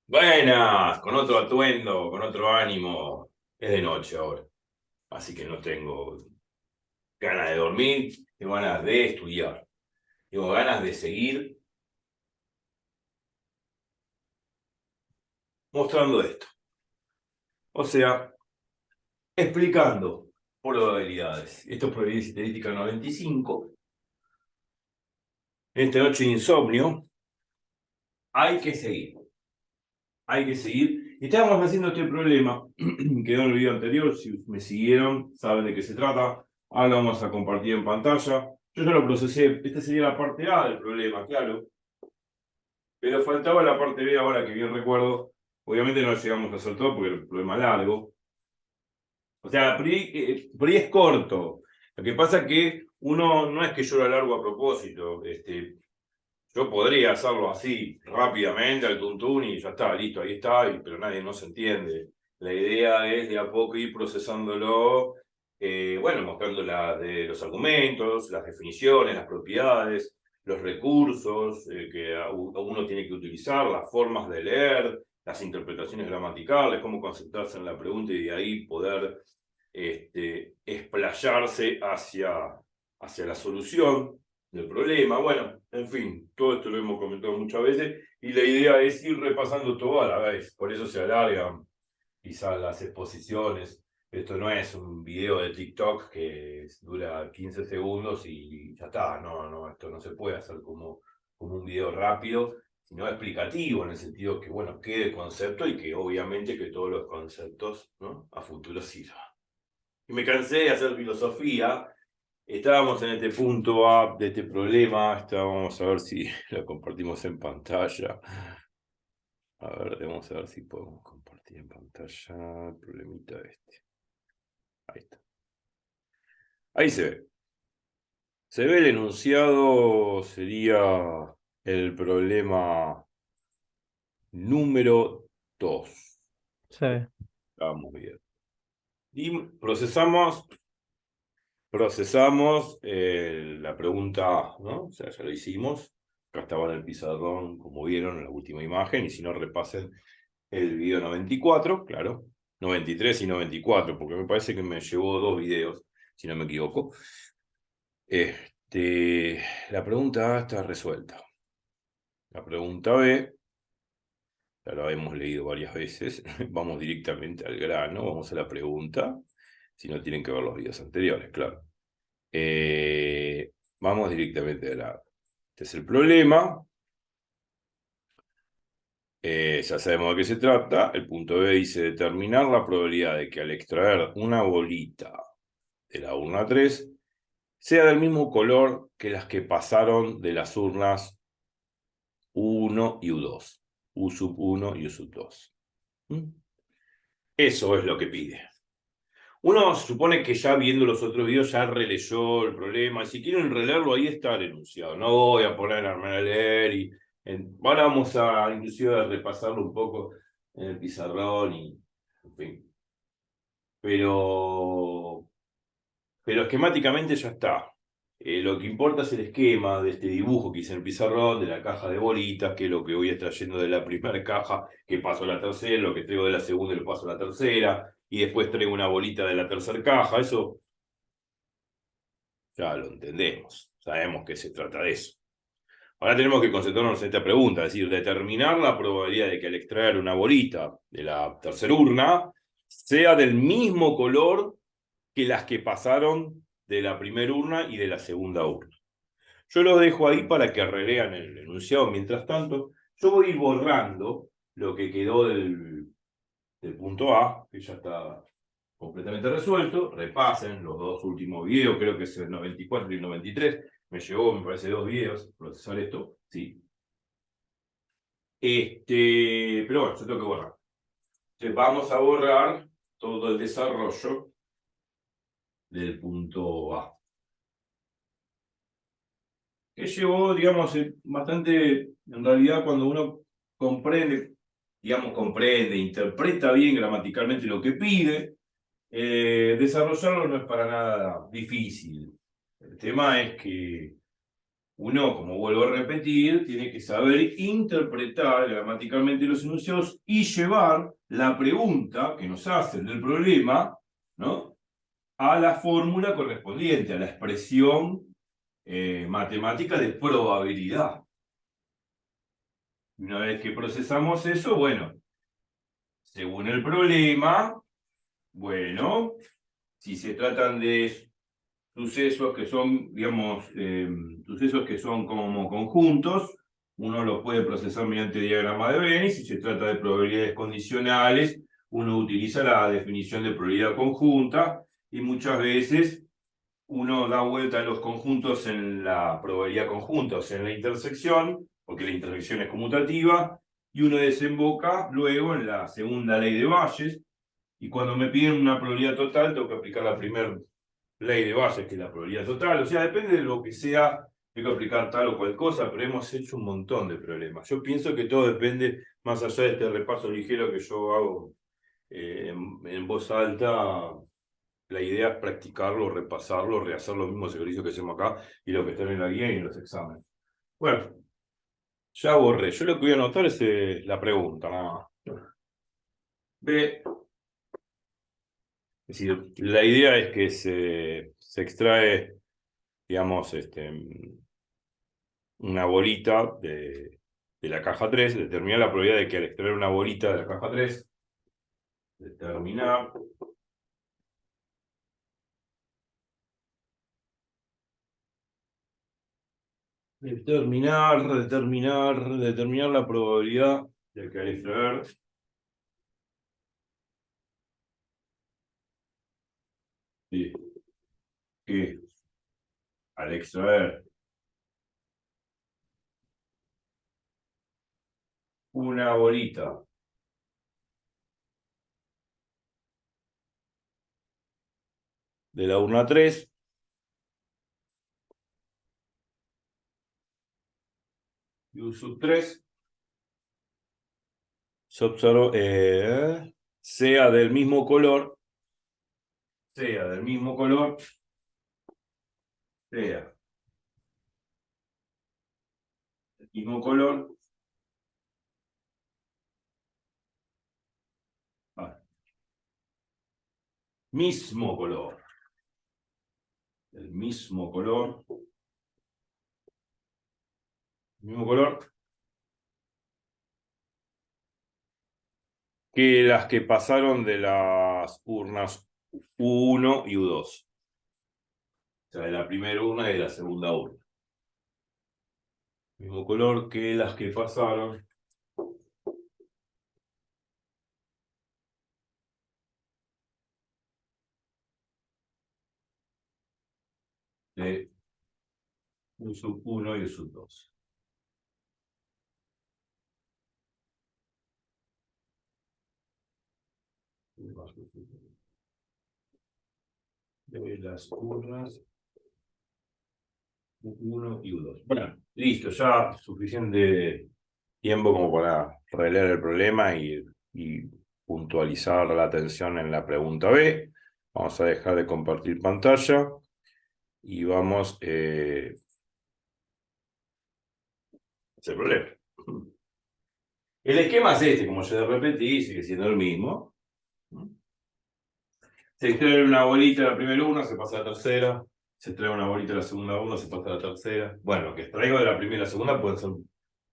Buenas, con otro atuendo, con otro ánimo. Es de noche ahora, así que no tengo ganas de dormir, tengo ganas de estudiar, tengo ganas de seguir mostrando esto. O sea, explicando probabilidades. Esto es probabilidad estadística 95. En esta noche de insomnio hay que seguir, hay que seguir. Y estábamos haciendo este problema, quedó en el video anterior, si me siguieron, saben de qué se trata. Ahora lo vamos a compartir en pantalla. Yo ya lo procesé, esta sería la parte A del problema, claro. Pero faltaba la parte B ahora que bien recuerdo. Obviamente no llegamos a hacer todo porque el problema es largo. O sea, por ahí es corto. Lo que pasa es que uno no es que yo lo alargo a propósito. Yo podría hacerlo así, rápidamente, al tuntún y ya está, listo, ahí está, pero nadie no se entiende. La idea es de a poco ir procesándolo, bueno, mostrando de los argumentos, las definiciones, las propiedades, los recursos que uno tiene que utilizar, las formas de leer, las interpretaciones gramaticales, cómo concentrarse en la pregunta y de ahí poder explayarse hacia la solución del problema. Bueno, en fin, todo esto lo hemos comentado muchas veces y la idea es ir repasando todo a la vez. Por eso se alargan quizás las exposiciones. Esto no es un video de TikTok que dura 15 segundos y ya está. No, no, esto no se puede hacer como un video rápido, sino explicativo en el sentido que, bueno, quede concepto y que obviamente que todos los conceptos, ¿no?, a futuro sirvan. Y me cansé de hacer filosofía. Estábamos en este punto A de este problema. Vamos a ver si lo compartimos en pantalla. A ver, vamos a ver si podemos compartir en pantalla el problemita este. Ahí está. Ahí se ve. Se ve el enunciado, sería el problema número 2. Sí. Vamos bien. Y procesamos la pregunta, ¿no? O sea, ya lo hicimos. Acá estaba en el pizarrón, como vieron en la última imagen, y si no, repasen el video 94, claro, 93 y 94, porque me parece que me llevó dos videos, si no me equivoco. La pregunta A está resuelta. La pregunta B, ya la hemos leído varias veces, vamos directamente al grano, vamos a la pregunta, si no tienen que ver los videos anteriores, claro. Vamos directamente a la... Este es el problema. Ya sabemos de qué se trata. El punto B dice determinar la probabilidad de que al extraer una bolita de la urna 3 sea del mismo color que las que pasaron de las urnas U1 y U2. U sub 1 y U sub 2. Eso es lo que pide. Uno supone que ya viendo los otros videos ya releyó el problema. Si quieren releerlo, ahí está el enunciado. No voy a poner a leer y ahora vamos a inclusive a repasarlo un poco en el pizarrón y en fin. Pero esquemáticamente ya está. Lo que importa es el esquema de este dibujo que hice en el pizarrón, de la caja de bolitas, que es lo que voy extrayendo de la primera caja, que paso a la tercera, lo que traigo de la segunda y lo paso a la tercera, y después traigo una bolita de la tercera caja. Eso ya lo entendemos, sabemos que se trata de eso. Ahora tenemos que concentrarnos en esta pregunta, es decir, determinar la probabilidad de que al extraer una bolita de la tercera urna sea del mismo color que las que pasaron de la primera urna y de la segunda urna. Yo lo dejo ahí para que relean el enunciado. Mientras tanto, yo voy a ir borrando lo que quedó del punto A, que ya está completamente resuelto. Repasen los dos últimos videos, creo que es el 94 y el 93. Me llevó, me parece, 2 videos procesar esto, sí. Pero bueno, yo tengo que borrar. Entonces vamos a borrar todo el desarrollo del punto A. Que llevó, digamos, bastante, en realidad, cuando uno comprende, digamos, comprende, interpreta bien gramaticalmente lo que pide, desarrollarlo no es para nada difícil. El tema es que Uno, como vuelvo a repetir, tiene que saber interpretar gramaticalmente los enunciados y llevar la pregunta que nos hacen del problema, ¿no?, a la fórmula correspondiente, a la expresión matemática de probabilidad. Y una vez que procesamos eso, bueno, según el problema, bueno, si se tratan de sucesos que son, digamos, sucesos que son como conjuntos, uno los puede procesar mediante diagrama de Venn, y si se trata de probabilidades condicionales, uno utiliza la definición de probabilidad conjunta, y muchas veces uno da vuelta a los conjuntos en la probabilidad conjunta, o sea, en la intersección, porque la intersección es conmutativa, y uno desemboca luego en la segunda ley de Bayes, y cuando me piden una probabilidad total, tengo que aplicar la primera ley de Bayes, que es la probabilidad total. O sea, depende de lo que sea, tengo que aplicar tal o cual cosa, pero hemos hecho un montón de problemas. Yo pienso que todo depende, más allá de este repaso ligero que yo hago en voz alta, la idea es practicarlo, repasarlo, rehacer los mismos ejercicios que hacemos acá y lo que está en la guía y en los exámenes. Bueno, ya borré. Yo lo que voy a anotar es la pregunta, nada más. B. Es decir, la idea es que se extrae, digamos, una bolita de la caja 3, determinar la probabilidad de que al extraer una bolita de la caja 3, determinar la probabilidad de que al extraer sí, que al extraer una bolita de la urna 3, y U sub 3, se observa, sea del mismo color, sea del mismo color, sea del mismo color, mismo color, el mismo color, que las que pasaron de las urnas U1 y U2. O sea, de la primera urna y de la segunda urna. Mismo color que las que pasaron de U sub 1 y U sub 2. De las urnas U1 y U2. Bueno, listo, ya suficiente tiempo como para releer el problema y puntualizar la atención en la pregunta B. Vamos a dejar de compartir pantalla y vamos a hacer el problema. El esquema es este, como ya repetí, sigue siendo el mismo. Se extrae una bolita de la primera urna, se pasa a la tercera. Se extrae una bolita de la segunda urna, se pasa a la tercera. Bueno, lo que extraigo de la primera y la segunda pueden ser, o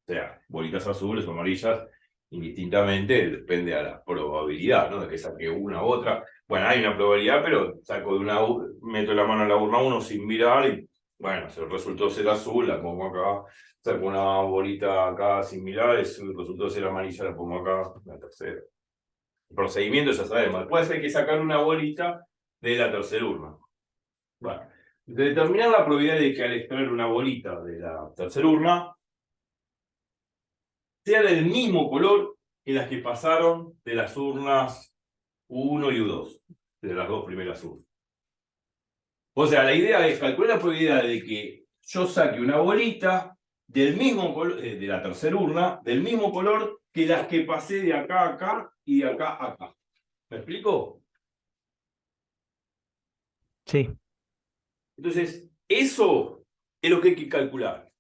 sea, bolitas azules o amarillas, indistintamente, depende a la probabilidad, ¿no? De que saque una u otra. Bueno, hay una probabilidad, pero saco de una, meto la mano en la urna 1 sin mirar y, bueno, si resultó ser azul, la pongo acá. Saco una bolita acá sin mirar, resultó ser amarilla, la pongo acá, la tercera. El procedimiento ya sabemos. Después hay que sacar una bolita de la tercera urna. Bueno, determinar la probabilidad de que al extraer una bolita de la tercera urna sea del mismo color que las que pasaron de las urnas U1 y U2, de las dos primeras urnas. O sea, la idea es calcular la probabilidad de que yo saque una bolita del mismo color, de la tercera urna, del mismo color que las que pasé de acá a acá y de acá a acá. ¿Me explico? Sí. Entonces, eso es lo que hay que calcular.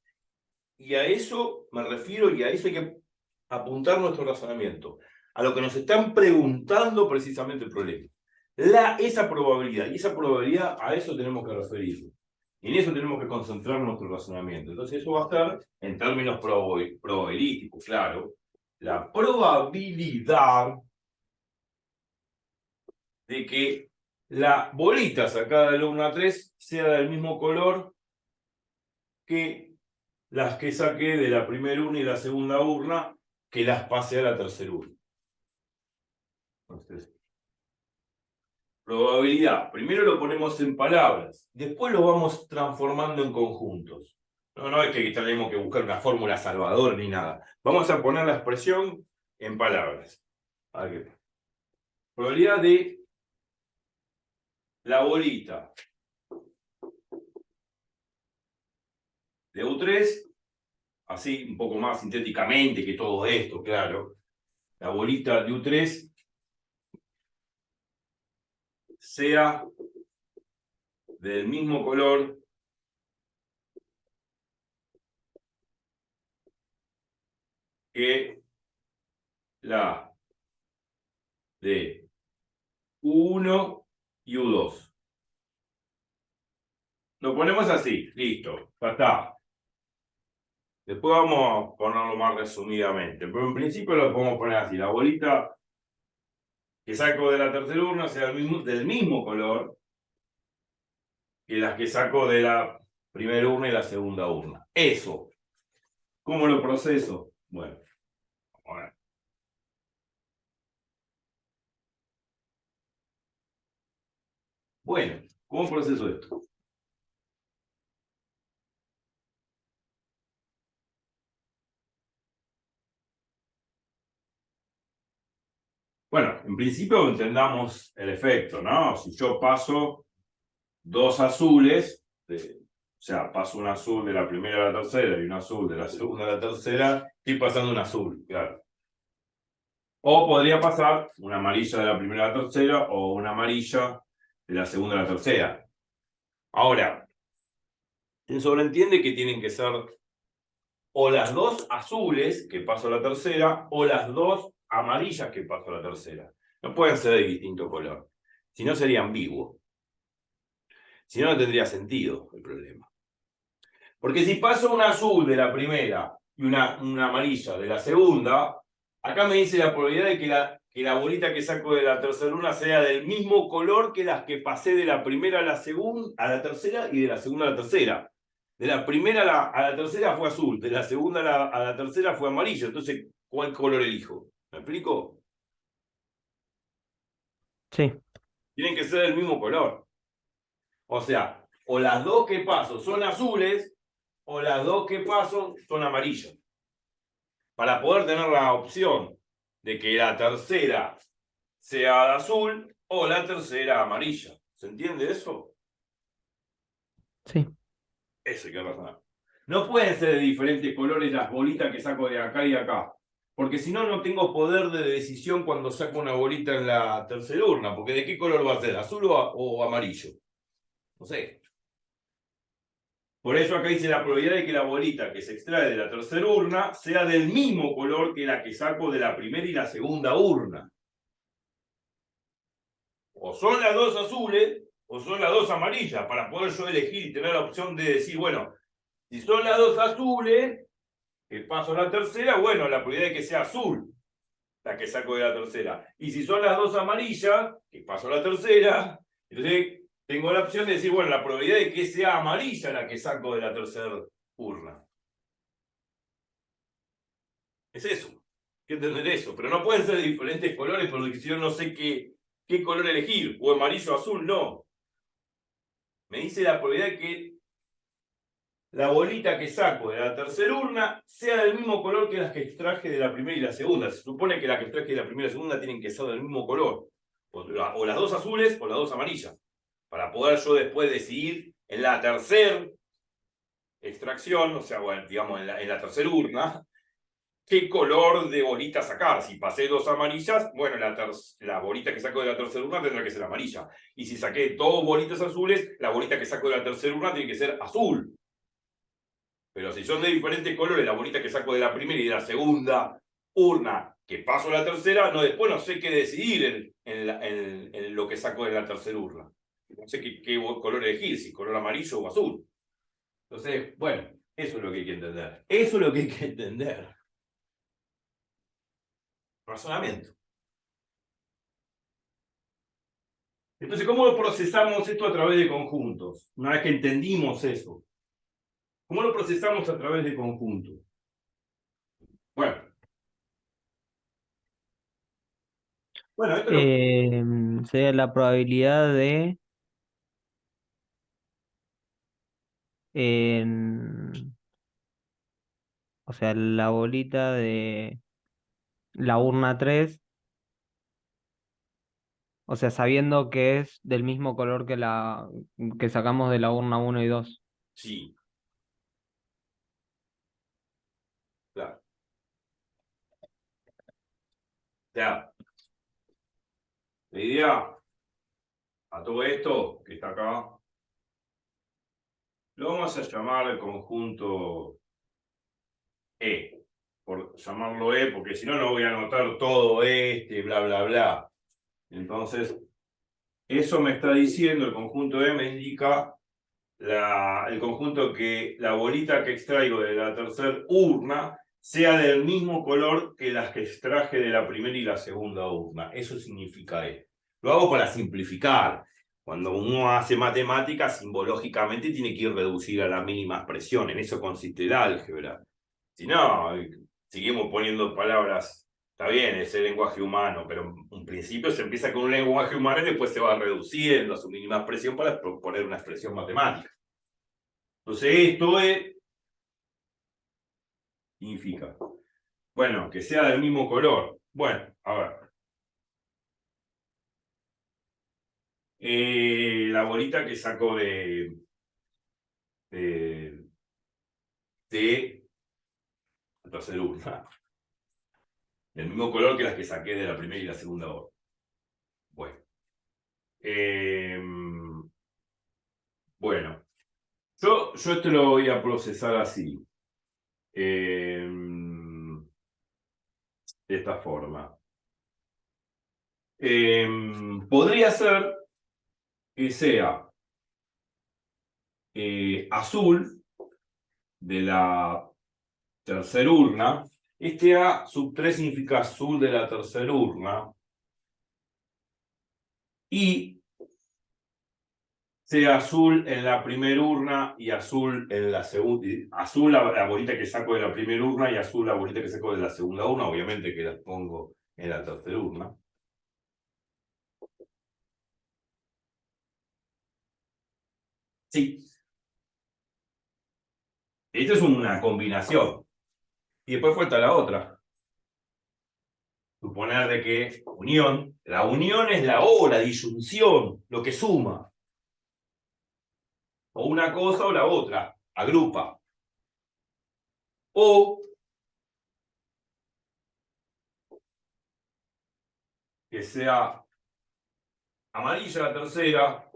Y a eso me refiero y a eso hay que apuntar nuestro razonamiento. A lo que nos están preguntando precisamente el problema. Esa probabilidad, y esa probabilidad a eso tenemos que referirnos. Y en eso tenemos que concentrar nuestro razonamiento. Entonces eso va a estar en términos probabilísticos, claro. La probabilidad de que la bolita sacada de la urna 3 sea del mismo color que las que saqué de la primera urna y la segunda urna, que las pase a la tercera urna. Entonces, probabilidad. Primero lo ponemos en palabras, después lo vamos transformando en conjuntos. No es que tenemos que buscar una fórmula salvador ni nada. Vamos a poner la expresión en palabras. Probabilidad de la bolita de U3, así un poco más sintéticamente que todo esto, claro. La bolita de U3 sea del mismo color que la de U1 y U2. Lo ponemos así, listo, ya está. Después vamos a ponerlo más resumidamente, pero en principio lo podemos poner así. La bolita que saco de la tercera urna sea del mismo color que las que saco de la primera urna y la segunda urna. Eso. ¿Cómo lo proceso? Bueno, vamos a ver. Bueno, ¿cómo proceso esto? Bueno, en principio entendamos el efecto, ¿no? Si yo paso dos azules, o sea, paso un azul de la primera a la tercera y un azul de la segunda a la tercera, estoy pasando un azul, claro. O podría pasar una amarilla de la primera a la tercera o una amarilla de la segunda a la tercera. Ahora, se sobreentiende que tienen que ser o las dos azules que paso a la tercera o las dos amarillas que paso a la tercera. No pueden ser de distinto color. Si no sería ambiguo. Si no, no tendría sentido el problema. Porque si paso un azul de la primera y una amarilla de la segunda, acá me dice la probabilidad de que la bolita que saco de la tercera urna sea del mismo color que las que pasé de la primera a la segunda, a la tercera y de la segunda a la tercera. De la primera a la tercera fue azul, de la segunda a la tercera fue amarillo. Entonces, ¿cuál color elijo? ¿Me explico? Sí, Tienen que ser del mismo color. O sea, o las dos que paso son azules, o las dos que paso son amarillas. Para poder tener la opción de que la tercera sea de azul o la tercera amarilla. ¿Se entiende eso? sí, Eso hay que razonar. No pueden ser de diferentes colores las bolitas que saco de acá y acá. Porque si no, no tengo poder de decisión cuando saco una bolita en la tercera urna. Porque ¿de qué color va a ser? ¿Azul o amarillo? No sé. Por eso acá dice la probabilidad de que la bolita que se extrae de la tercera urna sea del mismo color que la que saco de la primera y la segunda urna. O son las dos azules o son las dos amarillas, para poder yo elegir y tener la opción de decir, bueno, si son las dos azules, que paso a la tercera, bueno, la probabilidad de que sea azul, la que saco de la tercera. Y si son las dos amarillas, que paso a la tercera, entonces tengo la opción de decir, bueno, la probabilidad de que sea amarilla la que saco de la tercera urna. Es eso. Hay que entender eso. Pero no pueden ser de diferentes colores porque si yo no sé qué color elegir. O amarillo o azul, no. Me dice la probabilidad de que la bolita que saco de la tercera urna sea del mismo color que las que extraje de la primera y la segunda. Se supone que las que extraje de la primera y la segunda tienen que ser del mismo color. O las dos azules o las dos amarillas. Para poder yo después decidir en la tercera extracción, o sea, bueno, digamos en la tercera urna, qué color de bolita sacar. Si pasé dos amarillas, bueno, la bolita que saco de la tercera urna tendrá que ser amarilla. Y si saqué dos bolitas azules, la bolita que saco de la tercera urna tiene que ser azul. Pero si son de diferentes colores, la bolita que saco de la primera y de la segunda urna, que paso a la tercera, después no sé qué decidir en lo que saco de la tercera urna. No sé qué color elegir, si color amarillo o azul. Entonces, bueno, eso es lo que hay que entender. Eso es lo que hay que entender. Razonamiento. Entonces, ¿cómo procesamos esto a través de conjuntos? Una vez que entendimos eso. ¿Cómo lo procesamos a través de conjuntos? Bueno, esto lo... Sería la probabilidad de o sea, la bolita de la urna 3, o sea, sabiendo que es del mismo color que la que sacamos de la urna 1 y 2. Sí, claro. O sea, la idea a todo esto que está acá, lo vamos a llamar el conjunto E. Por llamarlo E, porque si no, no voy a anotar todo bla, bla, bla. Entonces, eso me está diciendo, el conjunto E me indica el conjunto que la bolita que extraigo de la tercera urna sea del mismo color que las que extraje de la primera y la segunda urna. Eso significa E. Lo hago para simplificar. Cuando uno hace matemáticas, simbológicamente tiene que ir reducir a la mínima expresión. En eso consiste el álgebra. Si no, seguimos poniendo palabras. Está bien, es el lenguaje humano, pero en principio se empieza con un lenguaje humano y después se va reduciendo a su mínima expresión para poner una expresión matemática. Entonces esto significa, bueno, que sea del mismo color. Bueno, a ver. La bolita que saco de la tercera urna. Del mismo color que las que saqué de la primera y la segunda urna. Bueno. Bueno. Yo esto lo voy a procesar así. De esta forma. Podría ser que sea azul de la tercera urna. Este A sub 3 significa azul de la tercera urna. Y sea azul en la primera urna y azul en la segunda. Azul la bolita que saco de la primera urna y azul la bolita que saco de la segunda urna. Obviamente que las pongo en la tercera urna. Sí. Esto es una combinación. Y después falta la otra. Suponer de que unión. La unión es la O, la disyunción, lo que suma. O una cosa o la otra. Agrupa. O que sea amarilla la tercera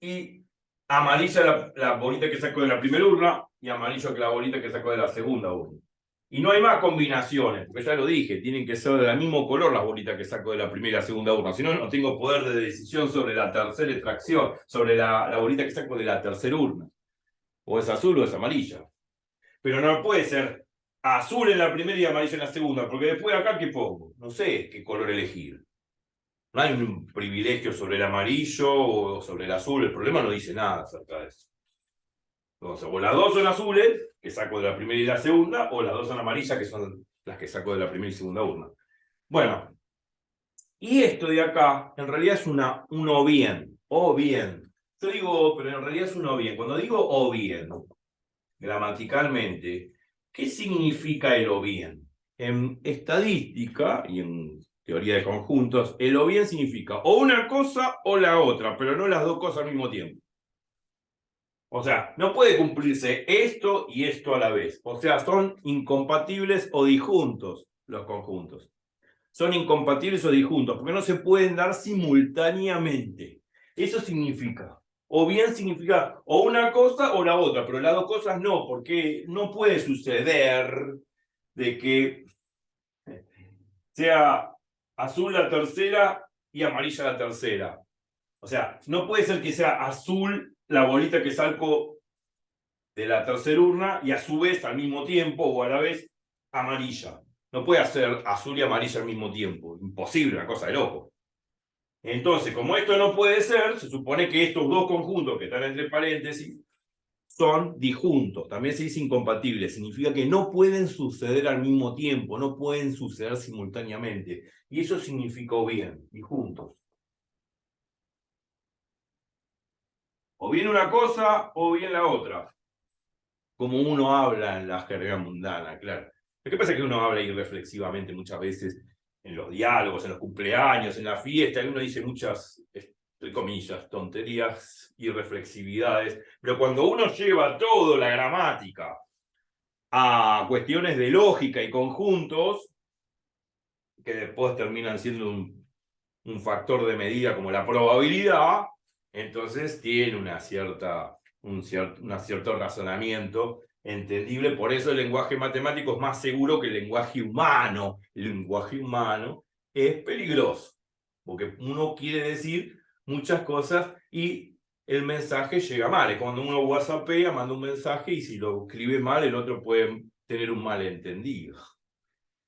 y amarilla la bolita que saco de la primera urna y amarillo que la bolita que saco de la segunda urna. Y no hay más combinaciones, porque ya lo dije, tienen que ser del mismo color las bolitas que saco de la primera y la segunda urna. Si no, no tengo poder de decisión sobre la tercera extracción, sobre la bolita que saco de la tercera urna. O es azul o es amarilla. Pero no puede ser azul en la primera y amarillo en la segunda, porque después acá, ¿qué pongo? No sé qué color elegir. No hay un privilegio sobre el amarillo o sobre el azul, el problema no dice nada acerca de eso. Entonces, o las dos son azules, que saco de la primera y la segunda, o las dos son amarillas, que son las que saco de la primera y segunda urna. Bueno, y esto de acá, en realidad es un o bien, o bien. Yo digo, pero en realidad es un o bien. Cuando digo o bien, gramaticalmente, ¿qué significa el o bien? En estadística y en teoría de conjuntos, el o bien significa o una cosa o la otra, pero no las dos cosas al mismo tiempo. O sea, no puede cumplirse esto y esto a la vez. O sea, son incompatibles o disjuntos los conjuntos. Son incompatibles o disjuntos, porque no se pueden dar simultáneamente. Eso significa O bien significa o una cosa o la otra, pero las dos cosas no, porque no puede suceder de que sea azul la tercera y amarilla la tercera. O sea, no puede ser que sea azul la bolita que saco de la tercera urna y a su vez al mismo tiempo o a la vez amarilla. No puede ser azul y amarilla al mismo tiempo. Imposible, una cosa de loco. Entonces, como esto no puede ser, se supone que estos dos conjuntos que están entre paréntesis son disjuntos. También se dice incompatibles. Significa que no pueden suceder al mismo tiempo, no pueden suceder simultáneamente. Y eso significa o bien disjuntos. O bien una cosa o bien la otra. Como uno habla en la jerga mundana, claro. Lo que pasa es que uno habla irreflexivamente muchas veces en los diálogos, en los cumpleaños, en la fiesta, y uno dice muchas, entre comillas, tonterías, irreflexividades, pero cuando uno lleva toda la gramática a cuestiones de lógica y conjuntos, que después terminan siendo un factor de medida como la probabilidad, entonces tiene un cierto razonamiento entendible. Por eso el lenguaje matemático es más seguro que el lenguaje humano. El lenguaje humano es peligroso, porque uno quiere decir muchas cosas y el mensaje llega mal. Es cuando uno whatsappea, manda un mensaje y si lo escribe mal, el otro puede tener un malentendido.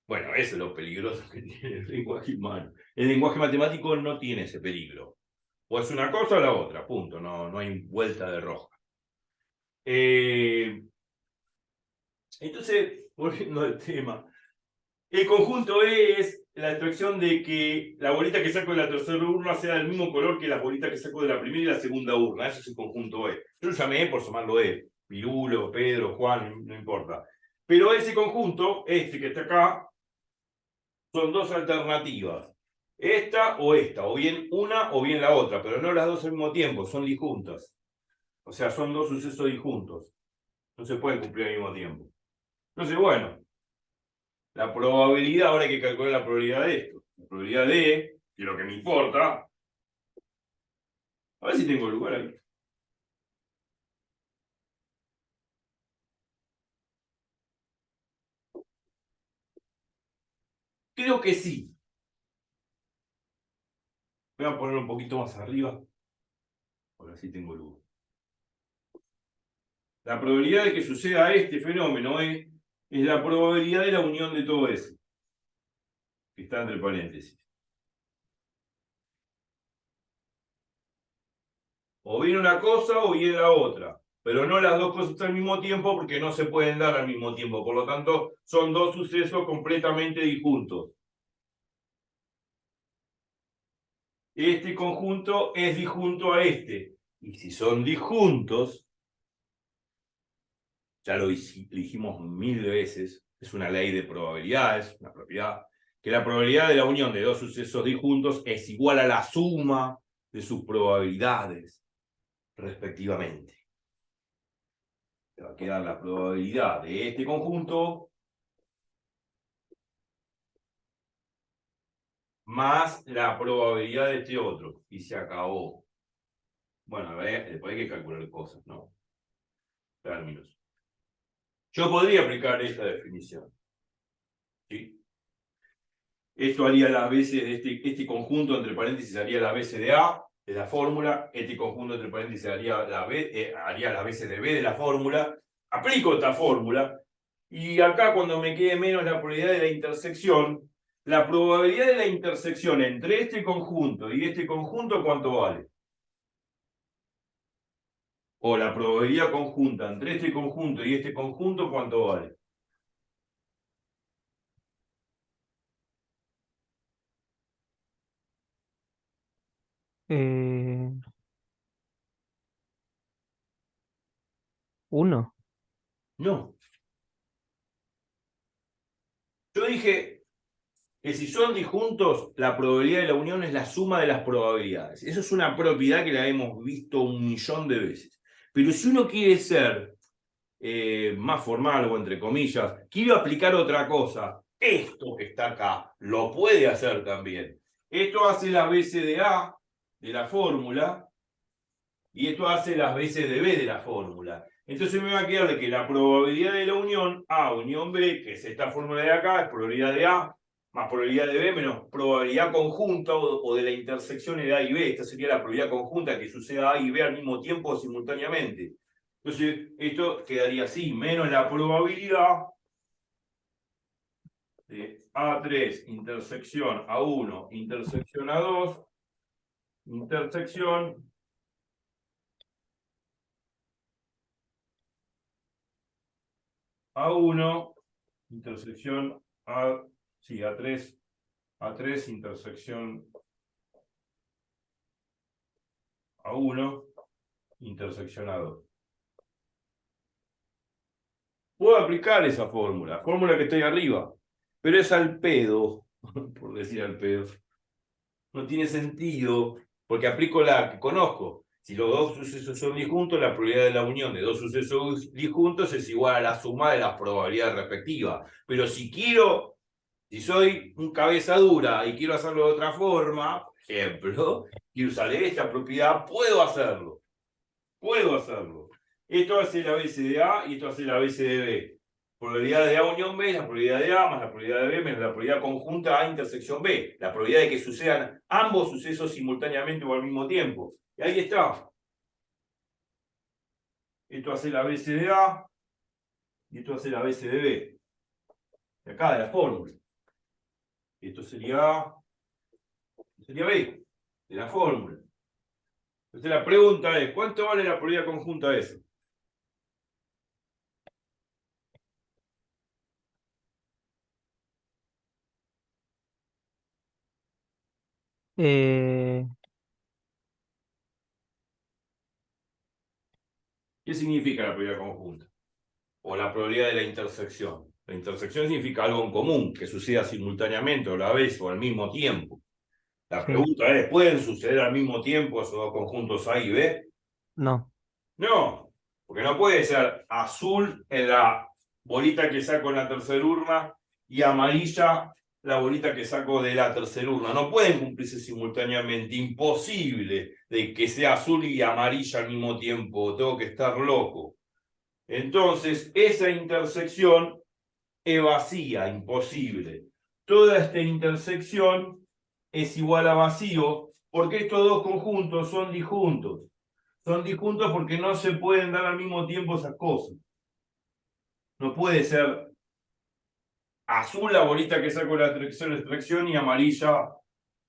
Bueno, eso es lo peligroso que tiene el lenguaje humano. El lenguaje matemático no tiene ese peligro. O es una cosa o la otra, punto. No hay vuelta de roja. Entonces, volviendo al tema, el conjunto es la extracción de que la bolita que saco de la tercera urna sea del mismo color que la bolita que saco de la primera y la segunda urna. Eso es el conjunto E. Yo lo llamé E por sumarlo E. Pirulo, Pedro, Juan, no importa. Pero ese conjunto, este que está acá, son dos alternativas. Esta, o bien una o bien la otra, pero no las dos al mismo tiempo, son disjuntas. O sea, son dos sucesos disjuntos. No se pueden cumplir al mismo tiempo. Entonces, bueno, la probabilidad, ahora hay que calcular la probabilidad de esto. La probabilidad de, que lo que me importa, a ver si tengo lugar ahí. Creo que sí. Voy a poner un poquito más arriba, porque así tengo luz. La probabilidad de que suceda este fenómeno es la probabilidad de la unión de todo eso, que está entre paréntesis. O bien una cosa o bien la otra, pero no las dos cosas al mismo tiempo porque no se pueden dar al mismo tiempo. Por lo tanto, son dos sucesos completamente disjuntos. Este conjunto es disjunto a este. Y si son disjuntos, ya lo dijimos 1000 veces, es una ley de probabilidades, una propiedad, que la probabilidad de la unión de dos sucesos disjuntos es igual a la suma de sus probabilidades, respectivamente. Te va a quedar la probabilidad de este conjunto más la probabilidad de este otro. Y se acabó. Bueno, a ver, después hay que calcular cosas, ¿no? Términos. Yo podría aplicar esta definición. ¿Sí? Esto haría las veces de este conjunto, entre paréntesis, haría las veces de A, de la fórmula. Este conjunto, entre paréntesis, haría las veces de B de la fórmula. Aplico esta fórmula. Y acá, cuando me quede menos la probabilidad de la intersección, la probabilidad de la intersección entre este conjunto y este conjunto, ¿cuánto vale? O la probabilidad conjunta entre este conjunto y este conjunto, ¿cuánto vale? Eh, 1. No. Yo dije que si son disjuntos, la probabilidad de la unión es la suma de las probabilidades. Eso es una propiedad que la hemos visto 1.000.000 de veces. Pero si uno quiere ser más formal o entre comillas, quiero aplicar otra cosa, esto que está acá lo puede hacer también. Esto hace la BCDA de la fórmula Y esto hace las veces de B de la fórmula. Entonces me va a quedar de que la probabilidad de la unión A unión B, que es esta fórmula de acá, es probabilidad de A más probabilidad de B menos probabilidad conjunta o de la intersección de A y B. Esta sería la probabilidad conjunta que suceda A y B al mismo tiempo o simultáneamente. Entonces esto quedaría así, menos la probabilidad de A3 intersección A1 intersección A2 intersección A1 intersección A, sí, A3 intersección A1 intersección A2. Puedo aplicar esa fórmula que está ahí arriba, pero es al pedo, por decir al pedo. No tiene sentido, porque aplico la que conozco. Si los dos sucesos son disjuntos, la probabilidad de la unión de dos sucesos disjuntos es igual a la suma de las probabilidades respectivas. Pero si soy un cabeza dura y quiero hacerlo de otra forma, por ejemplo, quiero usar esta propiedad, puedo hacerlo. Puedo hacerlo. Esto hace la BC de A y esto hace la BC de B. Probabilidad de A unión B es la probabilidad de A más la probabilidad de B menos la probabilidad conjunta A intersección B. La probabilidad de que sucedan ambos sucesos simultáneamente o al mismo tiempo. Y ahí está. Esto hace la BC de A y esto hace la BC de B. De acá, de la fórmula. Esto sería A, esto sería B, de la fórmula. Entonces la pregunta es, ¿cuánto vale la probabilidad conjunta de eso? Eh, ¿Qué significa la probabilidad conjunta? O la probabilidad de la intersección. La intersección significa algo en común, que suceda simultáneamente o a la vez o al mismo tiempo. La sí, pregunta es, ¿pueden suceder al mismo tiempo esos dos conjuntos A y B? no, No, porque no puede ser azul en la bolita que saco en la tercera urna y amarilla la bolita que saco de la tercera urna. No pueden cumplirse simultáneamente. Imposible de que sea azul y amarilla al mismo tiempo. Tengo que estar loco. Entonces, esa intersección es vacía, imposible. Toda esta intersección es igual a vacío porque estos dos conjuntos son disjuntos. Son disjuntos porque no se pueden dar al mismo tiempo esas cosas. No puede ser azul la bolita que saco la extracción y amarilla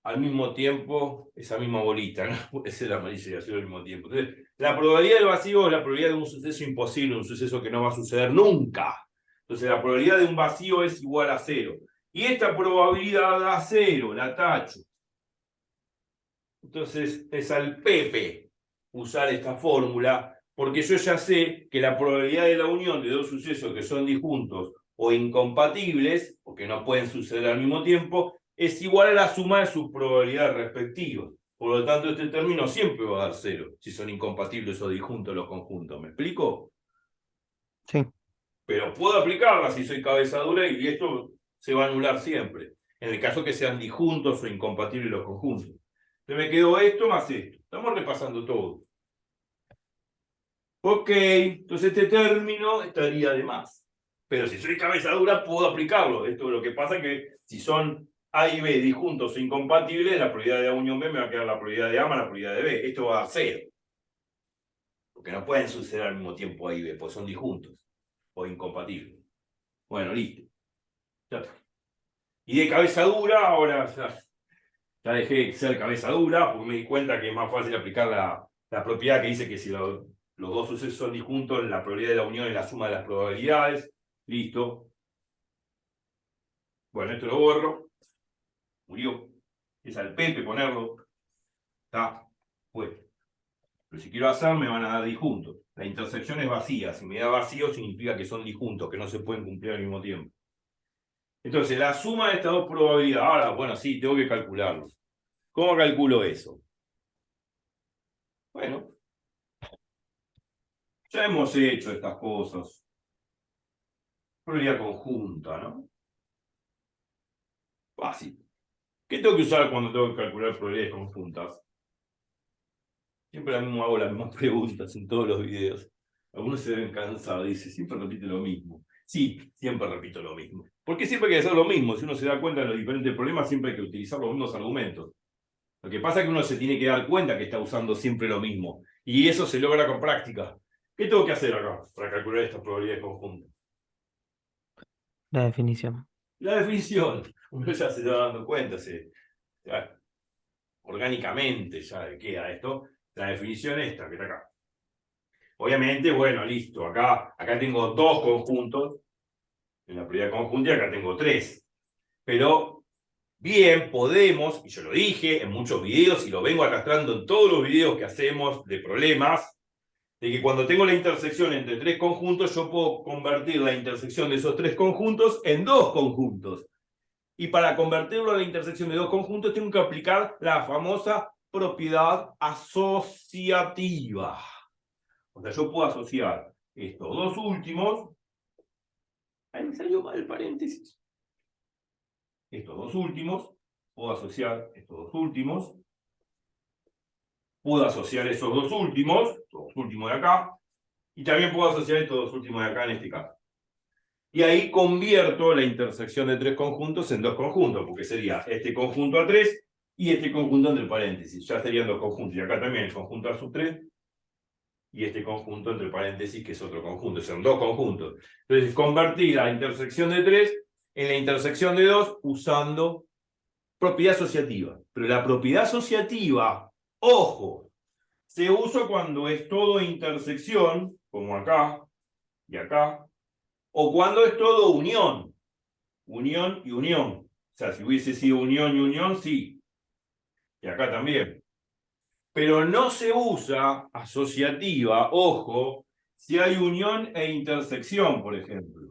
al mismo tiempo esa misma bolita. No puede ser amarilla y azul al mismo tiempo. Entonces, la probabilidad del vacío es la probabilidad de un suceso imposible, un suceso que no va a suceder nunca. Entonces, la probabilidad de un vacío es igual a cero. Y esta probabilidad da cero, la tacho. Entonces, es al Pepe usar esta fórmula, porque yo ya sé que la probabilidad de la unión de dos sucesos que son disjuntos o incompatibles, porque no pueden suceder al mismo tiempo, es igual a la suma de sus probabilidades respectivas. Por lo tanto, este término siempre va a dar cero, si son incompatibles o disjuntos los conjuntos. ¿Me explico? sí. Pero puedo aplicarla si soy cabeza dura y esto se va a anular siempre, en el caso que sean disjuntos o incompatibles los conjuntos. Se me quedó esto más esto. Estamos repasando todo. Ok, entonces este término estaría de más. Pero si soy cabeza dura, puedo aplicarlo. Esto lo que pasa es que si son A y B disjuntos o incompatibles, la probabilidad de A unión B me va a quedar la probabilidad de A más la probabilidad de B. Esto va a dar cero. Porque no pueden suceder al mismo tiempo A y B, porque son disjuntos o incompatibles. Bueno, listo. Ya está. Y de cabeza dura, ahora ya dejé de ser cabeza dura, porque me di cuenta que es más fácil aplicar la propiedad que dice que si los dos sucesos son disjuntos, la probabilidad de la unión es la suma de las probabilidades. Listo. Bueno, esto lo borro. Murió. Es al Pepe ponerlo. Está. Pues. Pero si quiero hacer, me van a dar disjuntos. La intersección es vacía. Si me da vacío, significa que son disjuntos, que no se pueden cumplir al mismo tiempo. Entonces, la suma de estas dos probabilidades. Ahora, bueno, sí, tengo que calcularlo. ¿Cómo calculo eso? Bueno, ya hemos hecho estas cosas. Probabilidad conjunta, ¿no? Fácil. ¿Qué tengo que usar cuando tengo que calcular probabilidades conjuntas? Siempre mismo hago las mismas preguntas en todos los videos. Algunos se ven cansados, dice, siempre repite lo mismo. Sí, siempre repito lo mismo. ¿Por qué siempre hay que hacer lo mismo? Si uno se da cuenta de los diferentes problemas, siempre hay que utilizar los mismos argumentos. Lo que pasa es que uno se tiene que dar cuenta que está usando siempre lo mismo. Y eso se logra con práctica. ¿Qué tengo que hacer acá para calcular estas probabilidades conjuntas? La definición. La definición. Uno ya se va dando cuenta, ya, orgánicamente ya queda esto. La definición esta que está acá. Obviamente, bueno, listo. Acá tengo dos conjuntos. En la probabilidad conjunta y acá tengo tres. Pero bien, podemos, y yo lo dije en muchos videos y lo vengo arrastrando en todos los videos que hacemos de problemas, de que cuando tengo la intersección entre tres conjuntos, yo puedo convertir la intersección de esos tres conjuntos en dos conjuntos. Y para convertirlo a la intersección de dos conjuntos, tengo que aplicar la famosa propiedad asociativa. O sea, yo puedo asociar estos dos últimos. Ahí me salió mal el paréntesis. Estos dos últimos, puedo asociar estos dos últimos, puedo asociar esos dos últimos de acá, y también puedo asociar estos dos últimos de acá en este caso. Y ahí convierto la intersección de tres conjuntos en dos conjuntos, porque sería este conjunto a 3 y este conjunto entre paréntesis. Ya serían dos conjuntos. Y acá también el conjunto a sub 3 y este conjunto entre paréntesis, que es otro conjunto. Son dos conjuntos. Entonces, convertí la intersección de 3 en la intersección de 2 usando propiedad asociativa. Pero la propiedad asociativa, ojo, se usa cuando es todo intersección, como acá y acá, o cuando es todo unión. Unión y unión. O sea, si hubiese sido unión y unión, sí. Y acá también. Pero no se usa asociativa, ojo, si hay unión e intersección, por ejemplo.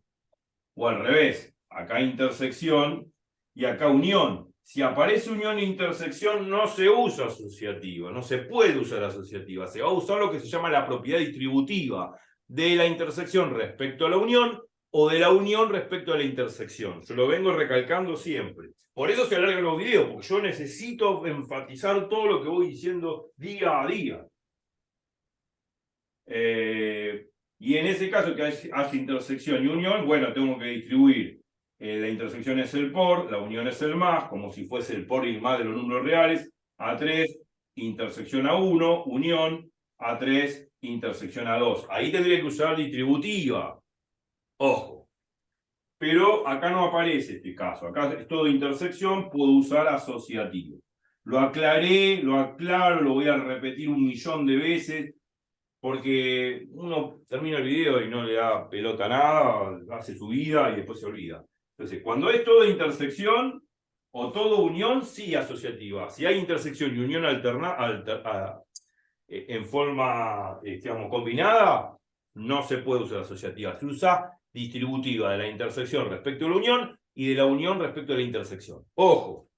O al revés, acá intersección y acá unión. Si aparece unión e intersección, no se usa asociativa, no se puede usar asociativa. Se va a usar lo que se llama la propiedad distributiva de la intersección respecto a la unión o de la unión respecto a la intersección. Yo lo vengo recalcando siempre. Por eso se alargan los videos, porque yo necesito enfatizar todo lo que voy diciendo día a día. Y en ese caso que hace intersección y unión, bueno, tengo que distribuir. La intersección es el por, la unión es el más, como si fuese el por y el más de los números reales. A3, intersección a 1, unión. A3, intersección a 2. Ahí tendría que usar distributiva. Ojo. Pero acá no aparece este caso. Acá es todo intersección, puedo usar asociativo. Lo aclaré, lo aclaro, lo voy a repetir 1.000.000 de veces. Porque uno termina el video y no le da pelota a nada, hace su vida y después se olvida. Entonces, cuando es todo intersección o todo unión, sí asociativa. Si hay intersección y unión en forma, digamos, combinada, no se puede usar asociativa. Se usa distributiva de la intersección respecto a la unión y de la unión respecto a la intersección. Ojo,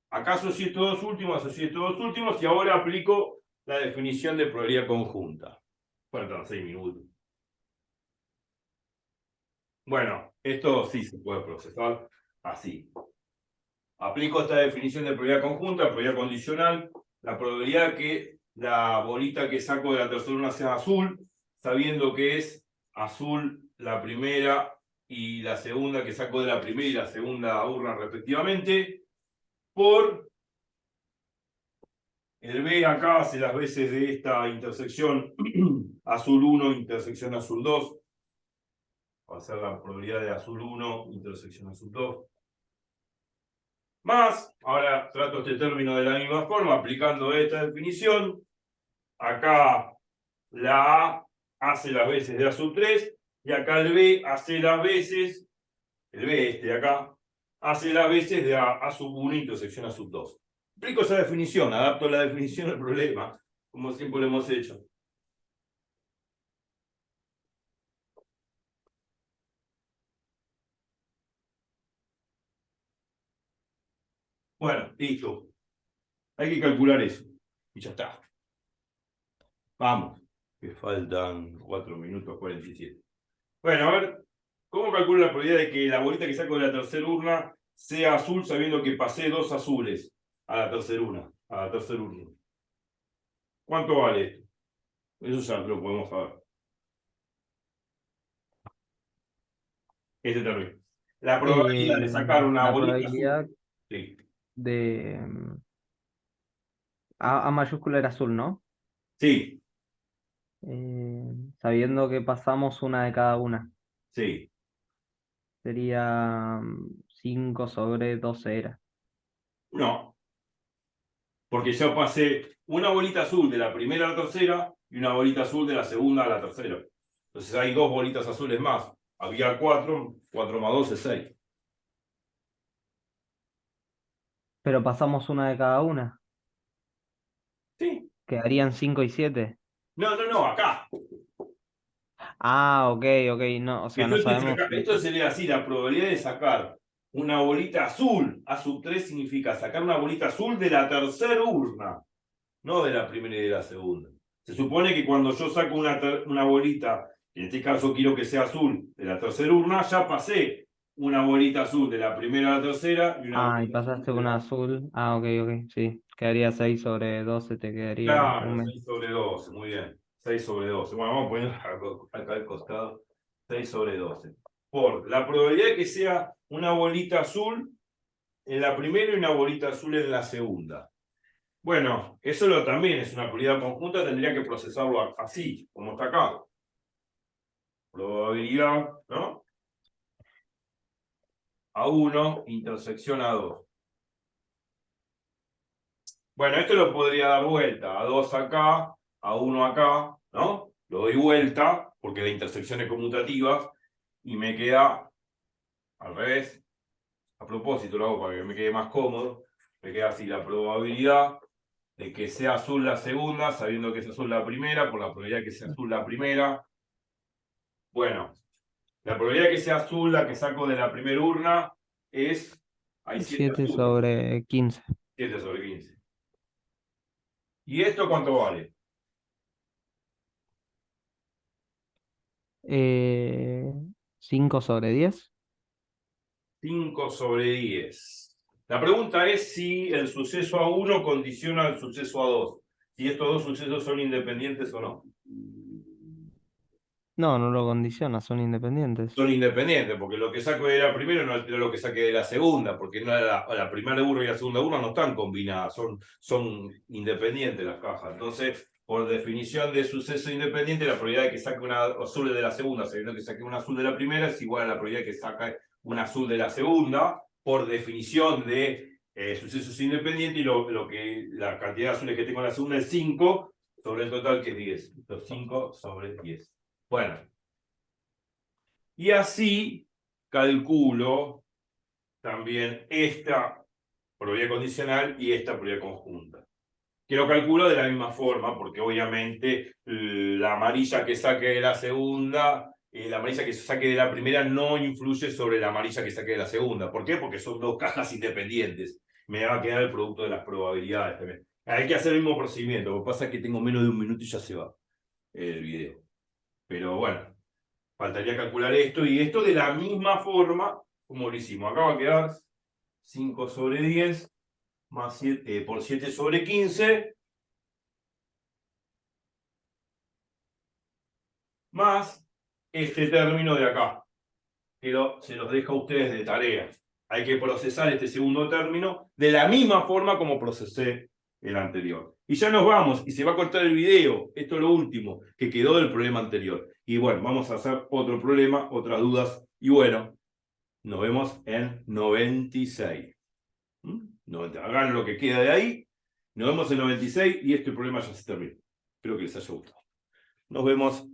acá asocié estos dos últimos y ahora aplico la definición de probabilidad conjunta. Faltan 6 minutos. Bueno, esto sí se puede procesar así. Aplico esta definición de probabilidad conjunta, probabilidad condicional, la probabilidad que la bolita que saco de la tercera urna sea azul, sabiendo que es azul la primera y la segunda que saco de la primera y la segunda urna respectivamente, por el B acá hace las veces de esta intersección azul 1, intersección azul 2. Va a ser la probabilidad de azul 1, intersección azul 2. Más, ahora trato este término de la misma forma, aplicando esta definición. Acá la A hace las veces de azul 3, y acá el B hace las veces, el B este de acá, hace las veces de A sub 1, intersección a sub 2. Aplico esa definición, adapto la definición al problema, como siempre lo hemos hecho. Bueno, listo. Hay que calcular eso. Y ya está. Vamos, que faltan 4 minutos 47. Bueno, a ver, ¿cómo calculo la probabilidad de que la bolita que saco de la tercera urna sea azul sabiendo que pasé dos azules a la tercera urna? ¿Cuánto vale esto? Eso ya lo podemos saber. Este término. La probabilidad de sacar una La bolita azul. probabilidad Sí. de A mayúscula era azul, ¿no? Sí, Sabiendo que pasamos una de cada una. sí. Sería 5 sobre 12 era. No, porque yo pasé una bolita azul de la primera a la tercera y una bolita azul de la segunda a la tercera. Entonces hay dos bolitas azules más. Había 4, 4 más 2 es 6. Pero pasamos una de cada una. Sí. Quedarían 5 y 7. No, no, no, acá. Ah, ok, ok. No, o sea, no sabemos si. Esto sería así, la probabilidad de sacar una bolita azul. A sub 3 significa sacar una bolita azul de la tercera urna, no de la primera y de la segunda. Se supone que cuando yo saco una bolita, en este caso quiero que sea azul, de la tercera urna, ya pasé una bolita azul de la primera a la tercera y una Ah, y bolita azul pasaste de una la... azul. Ah, ok, ok. Sí. Quedaría 6 sobre 12, te quedaría un Claro, mes. 6 sobre 12, muy bien. 6 sobre 12. Bueno, vamos a poner acá al costado. 6 sobre 12. Por la probabilidad de que sea una bolita azul en la primera y una bolita azul en la segunda. Bueno, también es una probabilidad conjunta, tendría que procesarlo así, como está acá. Probabilidad, ¿no? A1, intersección A2. Bueno, esto lo podría dar vuelta. A2 acá, A1 acá, ¿no? Lo doy vuelta, porque la intersección es conmutativa, y me queda al revés. A propósito lo hago para que me quede más cómodo. Me queda así la probabilidad de que sea azul la segunda, sabiendo que es azul la primera, por la probabilidad de que sea azul la primera. Bueno, la probabilidad de que sea azul la que saco de la primera urna es... Hay 7 7 azules. sobre 15. 7 sobre 15. ¿Y esto cuánto vale? 5 sobre 10. 5 sobre 10. La pregunta es si el suceso A1 condiciona al suceso A2. Si estos dos sucesos son independientes o no. No, no lo condiciona, son independientes. Son independientes, porque lo que saco de la primera no altera lo que saque de la segunda, porque no la primera urna y la segunda urna no están combinadas, son independientes las cajas. Entonces, por definición de suceso independiente, la probabilidad de que saque una azul de la segunda, sabiendo que saque una azul de la primera, es igual a la probabilidad de que saque una azul de la segunda, por definición de sucesos independientes, y lo que la cantidad de azules que tengo en la segunda es 5 sobre el total, que es 10. Los 5 sobre 10. Bueno. Y así calculo también esta probabilidad condicional y esta probabilidad conjunta. Que lo calculo de la misma forma, porque obviamente la amarilla que saque de la segunda, la amarilla que saque de la primera no influye sobre la amarilla que saque de la segunda. ¿Por qué? Porque son dos cajas independientes. Me va a quedar el producto de las probabilidades también. Hay que hacer el mismo procedimiento. Lo que pasa es que tengo menos de un minuto y ya se va el video. Pero bueno. Faltaría calcular esto y esto de la misma forma como lo hicimos. Acá va a quedar 5 sobre 10 más 7, por 7 sobre 15 más este término de acá, que se los deja a ustedes de tarea. Hay que procesar este segundo término de la misma forma como procesé el anterior. Y ya nos vamos, y se va a cortar el video. Esto es lo último que quedó del problema anterior. Y bueno, vamos a hacer otro problema, otras dudas. Y bueno, nos vemos en 96. Hagan lo que queda de ahí. Nos vemos en 96 y este problema ya se terminó. Espero que les haya gustado. Nos vemos.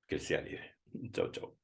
Que sea libre. Chau, chau.